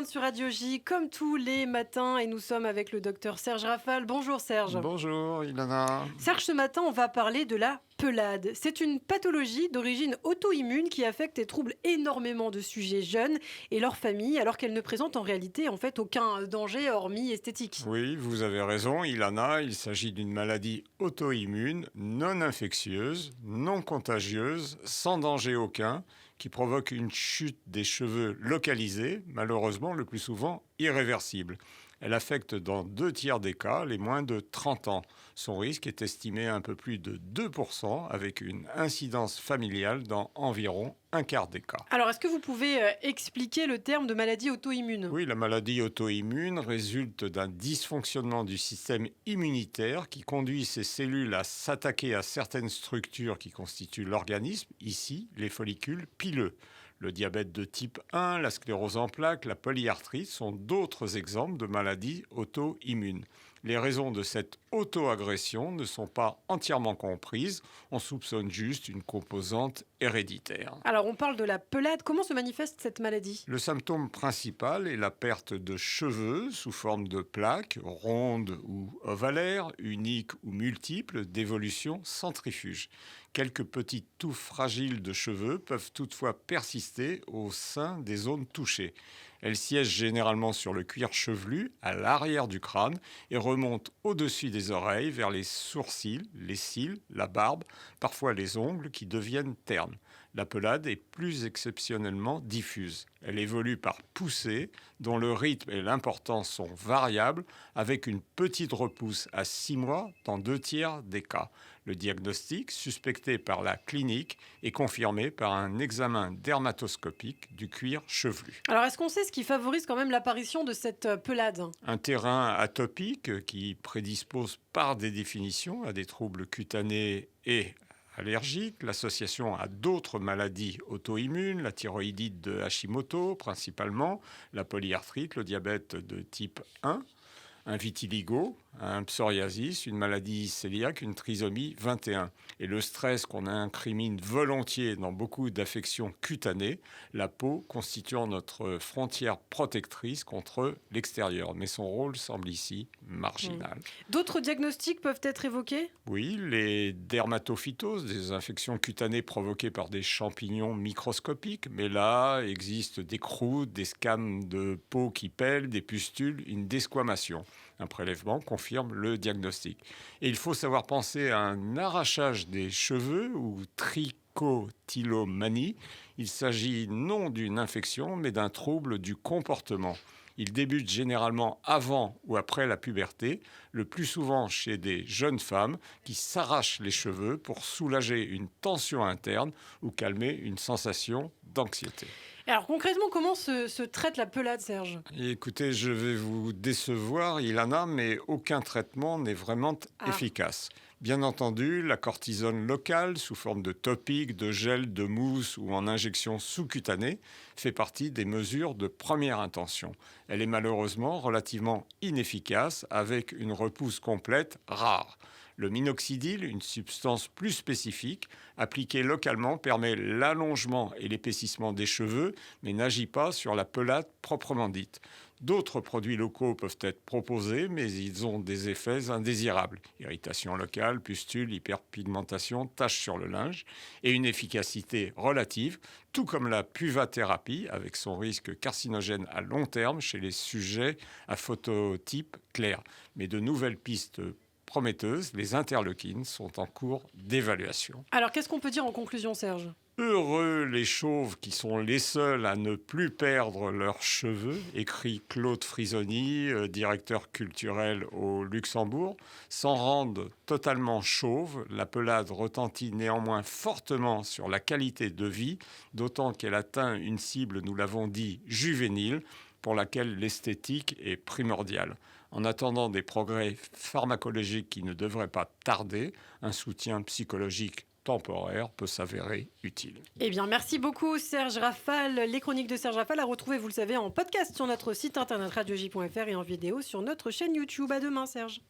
rejoindre sur Radio J comme tous les matins et nous sommes avec le docteur Serge Rafal. Bonjour Serge. Bonjour Ilana. Serge, ce matin, on va parler de la pelade. C'est une pathologie d'origine auto-immune qui affecte et trouble énormément de sujets jeunes et leurs familles, alors qu'elle ne présente en réalité aucun danger hormis esthétique. Oui, vous avez raison Ilana, il s'agit d'une maladie auto-immune, non infectieuse, non contagieuse, sans danger aucun, qui provoque une chute des cheveux localisée, malheureusement le plus souvent irréversible. Elle affecte dans 2 tiers des cas les moins de 30 ans. Son risque est estimé à un peu plus de 2%, avec une incidence familiale dans environ 1/4 des cas. Alors, est-ce que vous pouvez expliquer le terme de maladie auto-immune ? Oui, la maladie auto-immune résulte d'un dysfonctionnement du système immunitaire qui conduit ces cellules à s'attaquer à certaines structures qui constituent l'organisme, ici les follicules pileux. Le diabète de type 1, la sclérose en plaques, la polyarthrite sont d'autres exemples de maladies auto-immunes. Les raisons de cette auto-agression ne sont pas entièrement comprises. On soupçonne juste une composante héréditaire. Alors, on parle de la pelade. Comment se manifeste cette maladie ? Le symptôme principal est la perte de cheveux sous forme de plaques, rondes ou ovalaires, uniques ou multiples, d'évolution centrifuge. Quelques petites touffes fragiles de cheveux peuvent toutefois persister au sein des zones touchées. Elles siègent généralement sur le cuir chevelu, à l'arrière du crâne, et remontent au-dessus des oreilles vers les sourcils, les cils, la barbe, parfois les ongles qui deviennent ternes. La pelade est plus exceptionnellement diffuse. Elle évolue par poussée, dont le rythme et l'importance sont variables, avec une petite repousse à 6 mois dans 2 tiers des cas. Le diagnostic, suspecté par la clinique, est confirmé par un examen dermatoscopique du cuir chevelu. Alors, est-ce qu'on sait ce qui favorise quand même l'apparition de cette pelade ? Un terrain atopique qui prédispose par des définitions à des troubles cutanés et allergiques, l'association à d'autres maladies auto-immunes, la thyroïdite de Hashimoto principalement, la polyarthrite, le diabète de type 1, un vitiligo, un psoriasis, une maladie cœliaque, une trisomie 21. Et le stress qu'on incrimine volontiers dans beaucoup d'affections cutanées, la peau constituant notre frontière protectrice contre l'extérieur. Mais son rôle semble ici marginal. D'autres diagnostics peuvent être évoqués ? Oui, les dermatophytoses, des infections cutanées provoquées par des champignons microscopiques. Mais là, existent des croûtes, des scames de peau qui pèlent, des pustules, une desquamation. Un prélèvement confirme le diagnostic. Et il faut savoir penser à un arrachage des cheveux ou trichotillomanie. Il s'agit non d'une infection, mais d'un trouble du comportement. Il débute généralement avant ou après la puberté, le plus souvent chez des jeunes femmes qui s'arrachent les cheveux pour soulager une tension interne ou calmer une sensation d'anxiété. Alors concrètement, comment se traite la pelade, Serge ? Écoutez, je vais vous décevoir, Ilana, mais aucun traitement n'est vraiment efficace. Bien entendu, la cortisone locale, sous forme de topique, de gel, de mousse ou en injection sous-cutanée, fait partie des mesures de première intention. Elle est malheureusement relativement inefficace, avec une repousse complète rare. Le minoxidil, une substance plus spécifique, appliquée localement, permet l'allongement et l'épaississement des cheveux, mais n'agit pas sur la pelade proprement dite. D'autres produits locaux peuvent être proposés, mais ils ont des effets indésirables. Irritation locale, pustules, hyperpigmentation, taches sur le linge, et une efficacité relative, tout comme la puvathérapie, avec son risque carcinogène à long terme chez les sujets à phototype clair. Mais de nouvelles pistes prometteuses, les interleukines, sont en cours d'évaluation. Alors, qu'est-ce qu'on peut dire en conclusion, Serge ? Heureux les chauves qui sont les seuls à ne plus perdre leurs cheveux, écrit Claude Frisoni, directeur culturel au Luxembourg. S'en rendent totalement chauves, la pelade retentit néanmoins fortement sur la qualité de vie, d'autant qu'elle atteint une cible, nous l'avons dit, juvénile, pour laquelle l'esthétique est primordiale. En attendant des progrès pharmacologiques qui ne devraient pas tarder, un soutien psychologique temporaire peut s'avérer utile. Eh bien, merci beaucoup Serge Rafal. Les chroniques de Serge Rafal à retrouver, vous le savez, en podcast sur notre site internet radioj.fr et en vidéo sur notre chaîne YouTube. À demain, Serge.